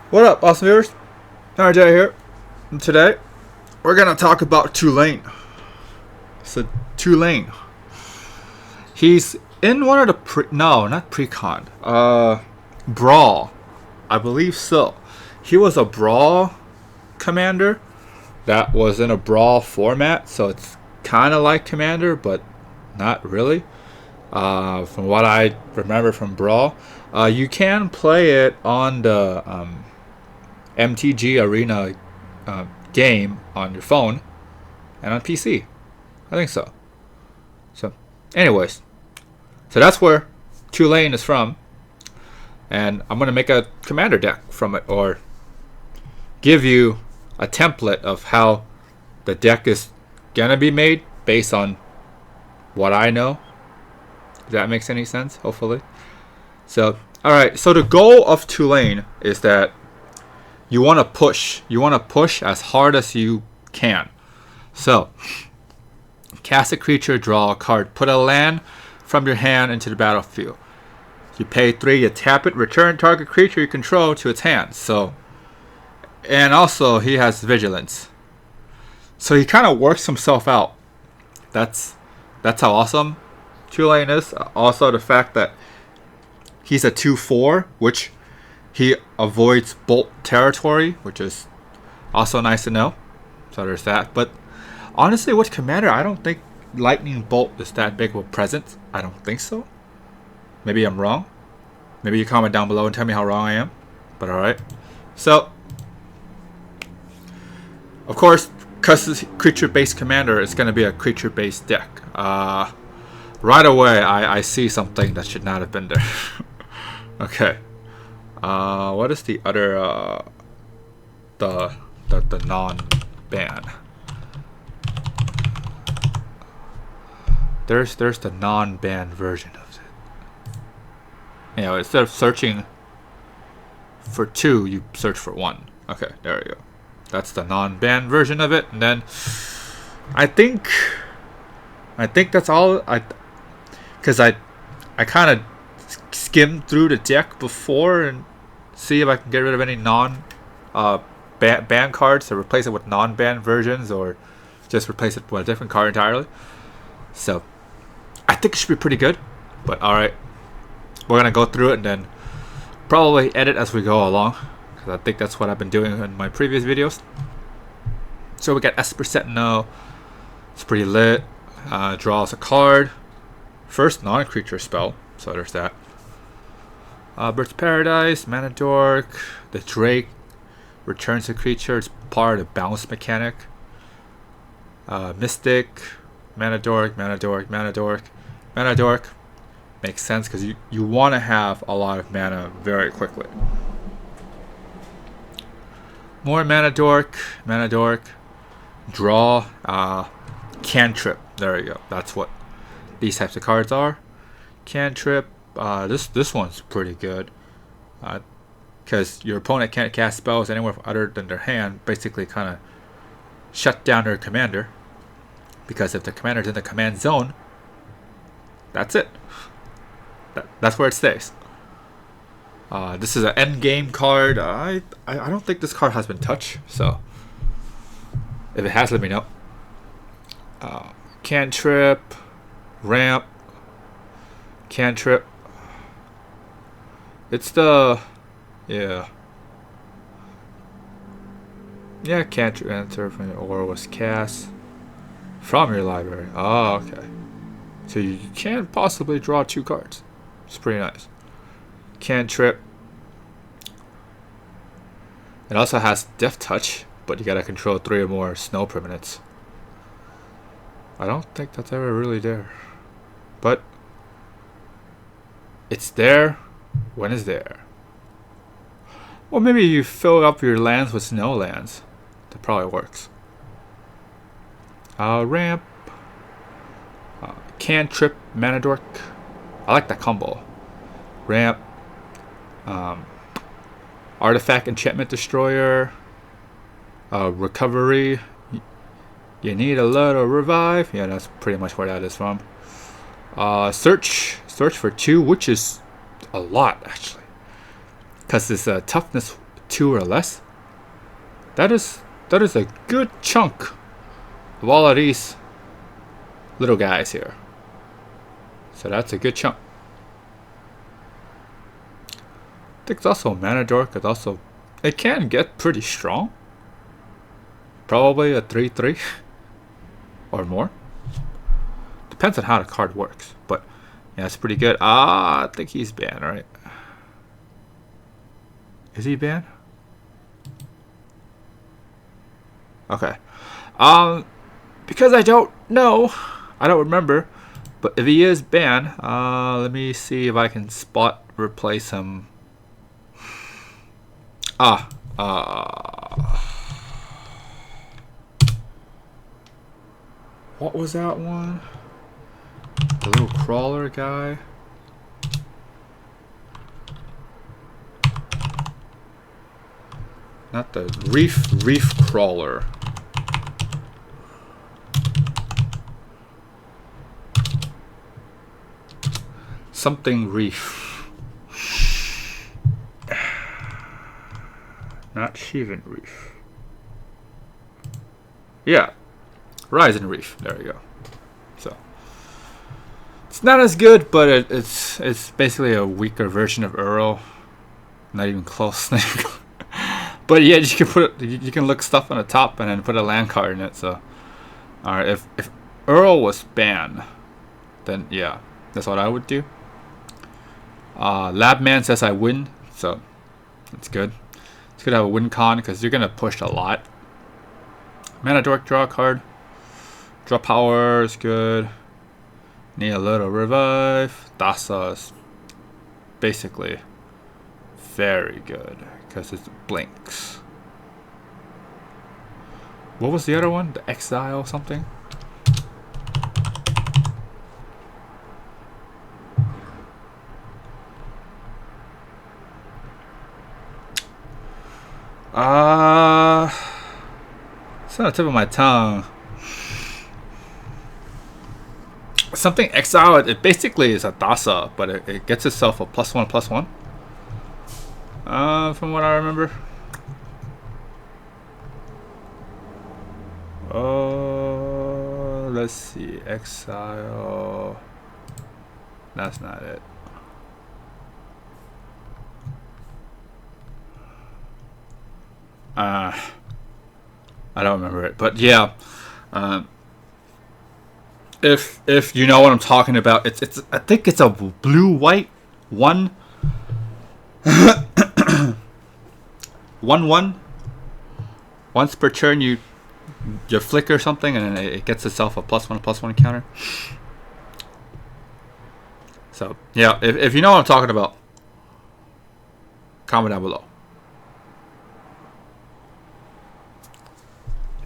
What up, awesome viewers? RJ here. And today, we're gonna talk about Chulane. So, Chulane. He's in one of the not pre-con. Brawl. I believe so. He was a Brawl commander that was in a Brawl format, so it's kind of like Commander, but not really. From what I remember from Brawl, you can play it on the MTG Arena game on your phone and on PC. I think so. So, anyways, so that's where Chulane is from, and I'm gonna make a commander deck from it, or give you a template of how the deck is gonna be made based on what I know. If that makes any sense, hopefully. So, alright, so the goal of Chulane is that you want to push. You want to push as hard as you can. So, cast a creature, draw a card, put a land from your hand into the battlefield. You pay 3, you tap it, return target creature you control to its hand. So, and also he has vigilance. So he kind of works himself out. That's how awesome Chulane is. Also the fact that he's a 2/4, which he avoids bolt territory, which is also nice to know. So there's that. But honestly, with Commander, I don't think Lightning Bolt is that big of a presence. I don't think so. Maybe I'm wrong. Maybe you comment down below and tell me how wrong I am. But alright. So, of course, because it's creature-based Commander, it's going to be a creature-based deck. Right away, I see something that should not have been there. Okay. What is the other the non-ban? There's the non-ban version of it. You know, instead of searching for 2, you search for 1. Okay, there we go. That's the non-ban version of it. And then I think that's all. Because I kind of skimmed through the deck before and see if I can get rid of any ban cards to replace it with non-ban versions, or just replace it with a different card entirely. So I think it should be pretty good. But alright, we're gonna go through it and then probably edit as we go along, because I think that's what I've been doing in my previous videos. So we got Esper Sentinel. It's pretty lit. Draws a card. First non-creature spell, so there's that. Bird's Paradise, Mana Dork, the Drake returns a creature. It's part of the bounce mechanic. Mystic, Mana Dork, Mana Dork, Mana Dork, Mana Dork. Makes sense because you want to have a lot of mana very quickly. More Mana Dork, Mana Dork. Draw, Cantrip. There you go. That's what these types of cards are. Cantrip. This one's pretty good, because your opponent can't cast spells anywhere other than their hand. Basically, kind of shut down their commander, because if the commander's in the command zone, that's it. That's where it stays. This is an end game card. I don't think this card has been touched, so if it has, let me know. Cantrip, ramp, cantrip. It's the cantrip enter from your aura was cast from your library. Oh, okay. So you can possibly draw 2 cards. It's pretty nice. Cantrip. It also has Death Touch, but you gotta control 3 or more snow permanents. I don't think that's ever really there, but it's there when it's there. Or maybe you fill up your lands with snow lands. That probably works. Ramp. Cantrip, Mana Dork. I like that combo. Ramp. Artifact, Enchantment Destroyer. Recovery. You need a little revive. Yeah, that's pretty much where that is from. Search for 2, which is a lot actually, because it's a toughness 2 or less. That is a good chunk of all of these little guys here. So that's a good chunk. I think it's also Mana Dork. It's also, it can get pretty strong. Probably a 3/3 or more. Depends on how the card works, but yeah, it's pretty good. I think he's banned, right? Is he banned? Okay. Because I don't know, I don't remember, but if he is banned, let me see if I can spot replace him. What was that one? The little crawler guy. Not the reef crawler. Something reef. Not Shivan Reef. Yeah. Rising Reef. There we go. So it's not as good, but it's basically a weaker version of Earl. Not even close. But yeah, you can put you can look stuff on the top and then put a land card in it. So all right, if Earl was banned, then yeah, that's what I would do. Labman says I win, so that's good. It's good to have a win con because you're gonna push a lot. Mana Dork, draw a card. Draw power is good. Need a little revive. Dasa is basically very good because it blinks. What was the other one? The Exile something? It's on the tip of my tongue. Something Exile, it basically is a Dasa, but it gets itself a +1/+1. From what I remember. Oh, let's see. Exile. That's not it. I don't remember it, but yeah. If you know what I'm talking about, it's I think it's a blue-white 1/1. Once per turn, you flicker something, and then it gets itself a +1/+1 counter. So yeah, if you know what I'm talking about, comment down below.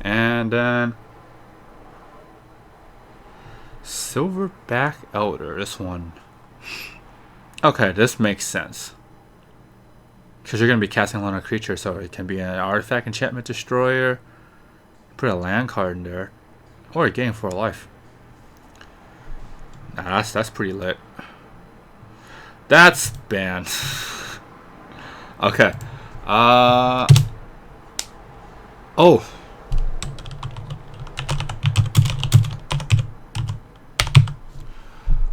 And then Silverback Elder, this one. Okay, this makes sense. Because you're going to be casting Llanowar creature, so it can be an artifact, enchantment, destroyer. Put a land card in there. Or a game for a life. Nah, that's pretty lit. That's banned. Okay. Oh.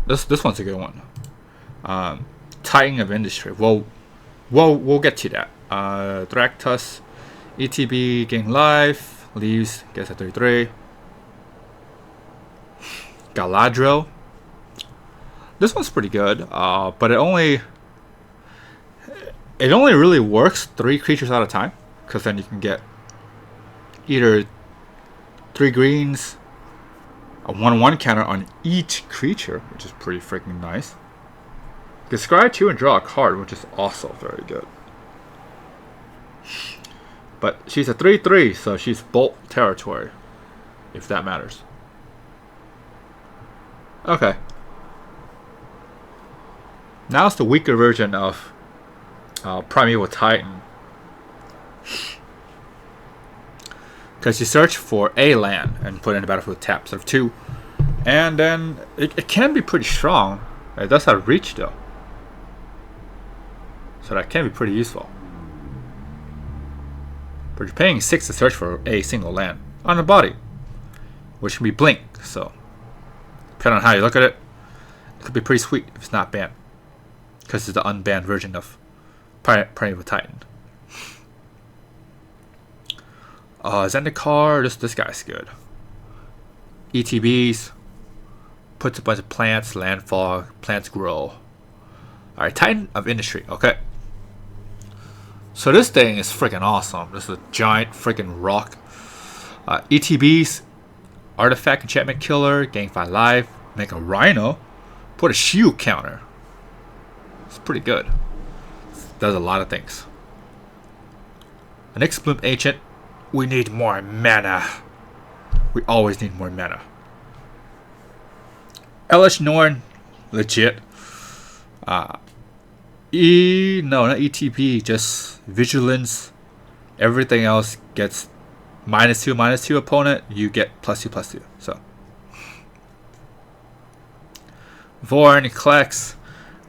This one's a good one. Titan of Industry. Well, we'll get to that. Thractus, ETB, gain life, leaves, gets a 3/3. Galadriel. This one's pretty good, but it only really works 3 creatures at a time, because then you can get either 3 greens, a 1/1 counter on each creature, which is pretty freaking nice. You can scry 2 and draw a card, which is also very good. But she's a 3/3, so she's Bolt territory, if that matters. Okay. Now it's the weaker version of Primeval Titan. Because you search for a land and put it in the battlefield tap, sort of 2. And then it can be pretty strong. It does have reach though. So that can be pretty useful. But you're paying 6 to search for a single land on a body, which can be blink. So, depending on how you look at it, it could be pretty sweet if it's not banned, because it's the unbanned version of Primeval Titan. Zendikar, this guy's good. ETBs, puts a bunch of plants, landfall, plants grow. Alright, Titan of Industry, okay. So this thing is freaking awesome. This is a giant freaking rock. ETBs, artifact enchantment killer, gain 5 life, make a rhino, put a shield counter. It's pretty good. Does a lot of things. An Nyxbloom Ancient, we need more mana. We always need more mana. Elesh Norn, legit. No, not ETB, just Vigilance. Everything else gets -2/-2 opponent. You get +2/+2. So Vorn Klex,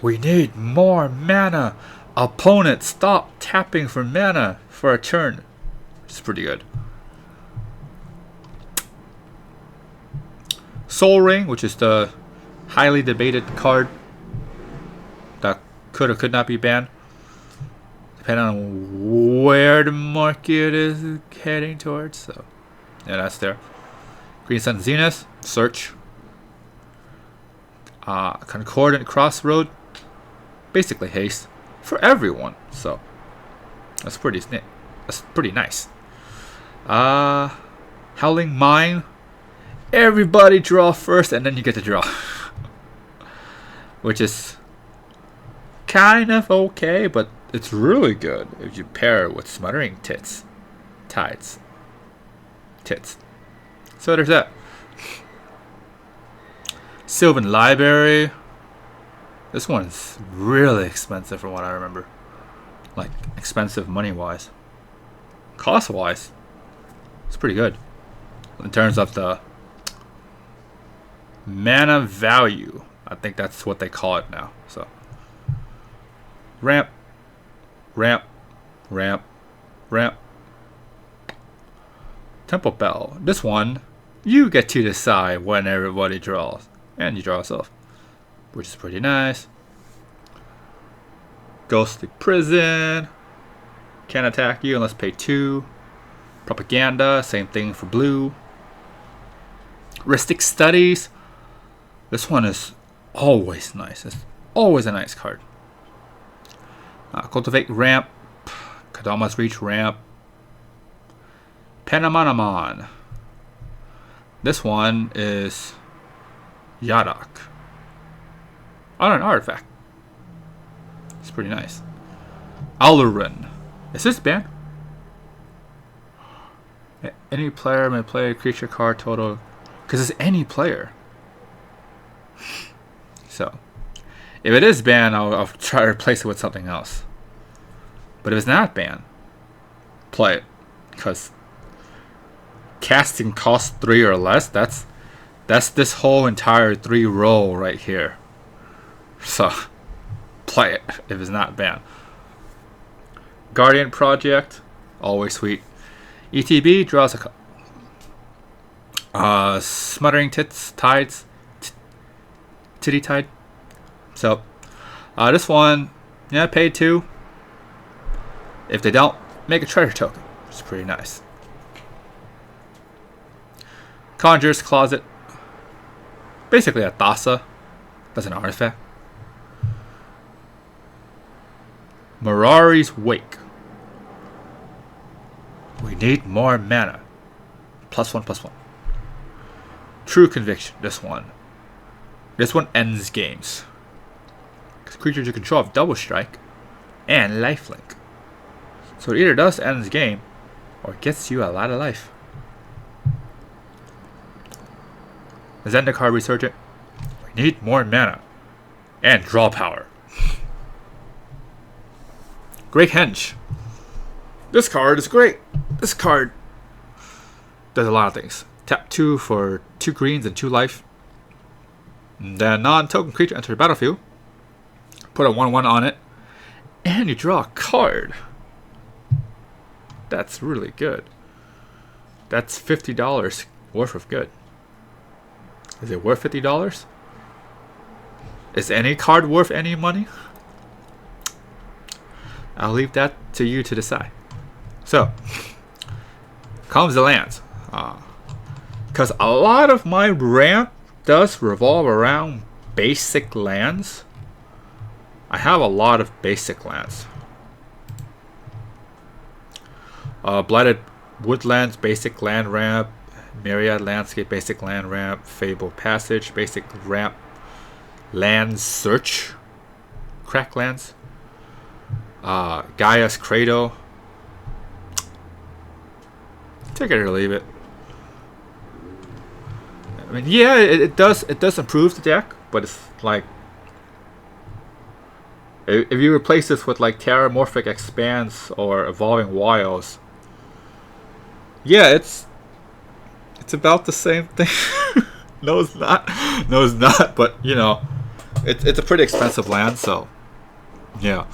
we need more mana. Opponent, stop tapping for mana for a turn. It's pretty good. Soul Ring, which is the highly debated card that could or could not be banned, depending on where the market is heading towards. So, yeah, that's there. Green Sun Zenith, search. Concordant Crossroads, basically haste for everyone. So that's pretty nice. Howling Mine, everybody draw first and then you get to draw. Which is kind of okay, but it's really good if you pair it with Smothering Tides. So there's that. Sylvan Library. This one's really expensive from what I remember. Like, expensive money-wise. Cost-wise, it's pretty good. In terms of the mana value, I think that's what they call it now. So, ramp. Temple Bell. This one, you get to decide when everybody draws. And you draw yourself, which is pretty nice. Ghostly Prison. Can't attack you unless pay 2. Propaganda, same thing for blue. Ristic Studies. This one is always nice. It's always a nice card. Cultivate ramp. Kadama's Reach ramp. Panamanaman. This one is Yadak on an artifact. It's pretty nice. Aluren. Is this banned? Any player may play a creature card total, because it's any player. So if it is banned, I'll try to replace it with something else. But if it's not banned, play it, because casting costs 3 or less. That's this whole entire 3 roll right here. So play it if it's not banned. Guardian Project, always sweet. ETB draws a Smothering Tides, Titty Tide. So this one, yeah, paid 2. If they don't, make a treasure token. It's pretty nice. Conjurer's Closet, basically a Thassa. That's an artifact. Mirari's Wake. We need more mana. +1/+1. True Conviction. This one ends games. Because creatures you control have double strike and lifelink. So it either does ends game or gets you a lot of life. Zendikar Resurgent. We need more mana and draw power. Great Henge. This card is great. This card does a lot of things. Tap 2 for 2 greens and 2 life. And then non-token creature enters the battlefield. Put a 1/1 on it. And you draw a card. That's really good. That's $50 worth of good. Is it worth $50? Is any card worth any money? I'll leave that to you to decide. So, comes the lands. Because a lot of my ramp does revolve around basic lands. I have a lot of basic lands. Blighted Woodlands, basic land ramp. Myriad Landscape, basic land ramp. Fabled Passage, basic ramp. Land Search, Cracklands. Gaia's Cradle. Take it or leave it. I mean, yeah, it does improve the deck, but it's like, if you replace this with like Terramorphic Expanse or Evolving Wilds, yeah, it's about the same thing. No, it's not. No, it's not. But you know, it's a pretty expensive land, so yeah.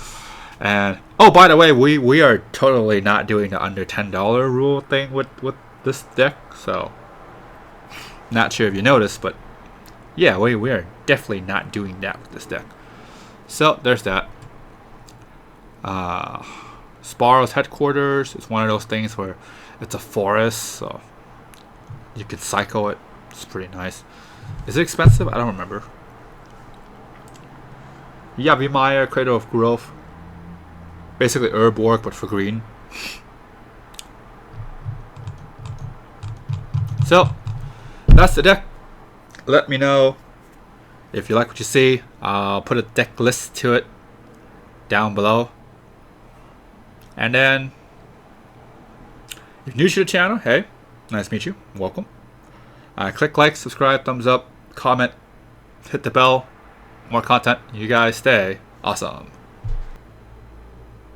And oh, by the way, we are totally not doing the under $10 rule thing with this deck, so not sure if you noticed, but yeah, we are definitely not doing that with this deck. So there's that. Sparrow's Headquarters is one of those things where it's a forest, so you could cycle it. It's pretty nice. Is it expensive? I don't remember. Yavimaya, Cradle of Growth. Basically Urborg, but for green. So, that's the deck. Let me know if you like what you see. I'll put a deck list to it down below. And then, if you're new to the channel, hey, nice to meet you. Welcome. Click like, subscribe, thumbs up, comment, hit the bell. More content. You guys stay awesome.